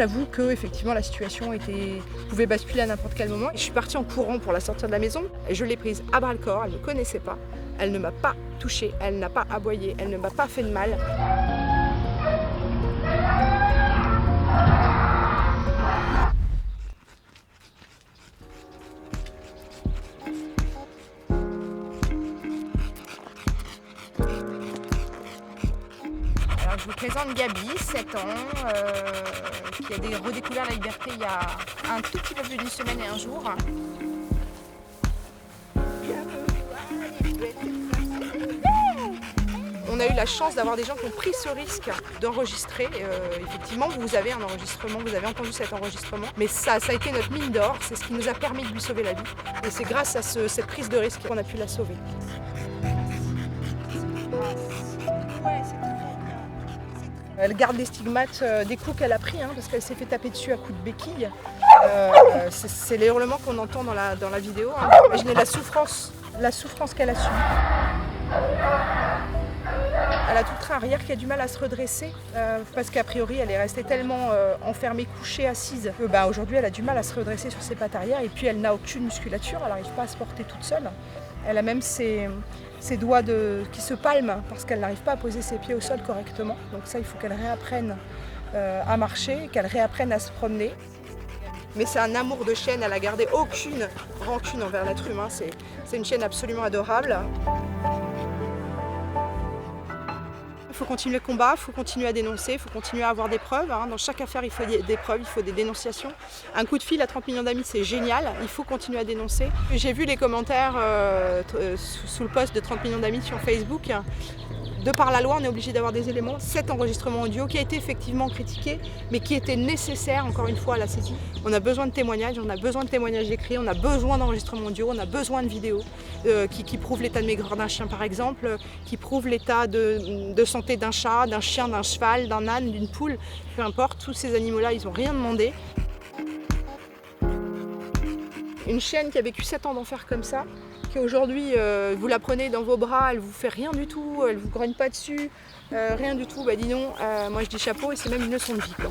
j'avoue que effectivement la situation pouvait basculer à n'importe quel moment. Je suis partie en courant pour la sortir de la maison et je l'ai prise à bras le corps, elle ne me connaissait pas, elle ne m'a pas touchée, elle n'a pas aboyé, elle ne m'a pas fait de mal. Alors, je vous présente Gabi, 7 ans, qui a redécouvert la liberté il y a un tout petit peu plus d'une semaine et un jour. On a eu la chance d'avoir des gens qui ont pris ce risque d'enregistrer. Effectivement, vous avez un enregistrement, vous avez entendu cet enregistrement, mais ça a été notre mine d'or, c'est ce qui nous a permis de lui sauver la vie. Et c'est grâce à cette prise de risque qu'on a pu la sauver. Elle garde les stigmates des coups qu'elle a pris, parce qu'elle s'est fait taper dessus à coups de béquille. C'est les hurlements qu'on entend dans la vidéo. Imaginez la souffrance qu'elle a subie. Elle a tout le train arrière qui a du mal à se redresser parce qu'a priori elle est restée tellement enfermée, couchée, assise que aujourd'hui elle a du mal à se redresser sur ses pattes arrière et puis elle n'a aucune musculature, elle n'arrive pas à se porter toute seule. Elle a même ses doigts qui se palment parce qu'elle n'arrive pas à poser ses pieds au sol correctement. Donc ça, il faut qu'elle réapprenne à marcher, qu'elle réapprenne à se promener. Mais c'est un amour de chienne, elle n'a gardé aucune rancune envers l'être humain. C'est une chienne absolument adorable. Il faut continuer le combat, il faut continuer à dénoncer, il faut continuer à avoir des preuves. Dans chaque affaire, il faut des preuves, il faut des dénonciations. Un coup de fil à 30 millions d'amis, c'est génial, il faut continuer à dénoncer. J'ai vu les commentaires sous le post de 30 millions d'amis sur Facebook. De par la loi, on est obligé d'avoir des éléments. Cet enregistrement audio qui a été effectivement critiqué, mais qui était nécessaire, encore une fois, à la saisie. On a besoin de témoignages, on a besoin de témoignages écrits, on a besoin d'enregistrements audio, on a besoin de vidéos qui prouvent l'état de maigreur d'un chien, par exemple, qui prouvent l'état de santé d'un chat, d'un chien, d'un cheval, d'un âne, d'une poule, peu importe. Tous ces animaux-là, ils n'ont rien demandé. Une chienne qui a vécu 7 ans d'enfer comme ça, qui aujourd'hui, vous la prenez dans vos bras, elle vous fait rien du tout, elle vous grogne pas dessus, rien du tout, dis non, moi je dis chapeau et c'est même une leçon de vie, quoi.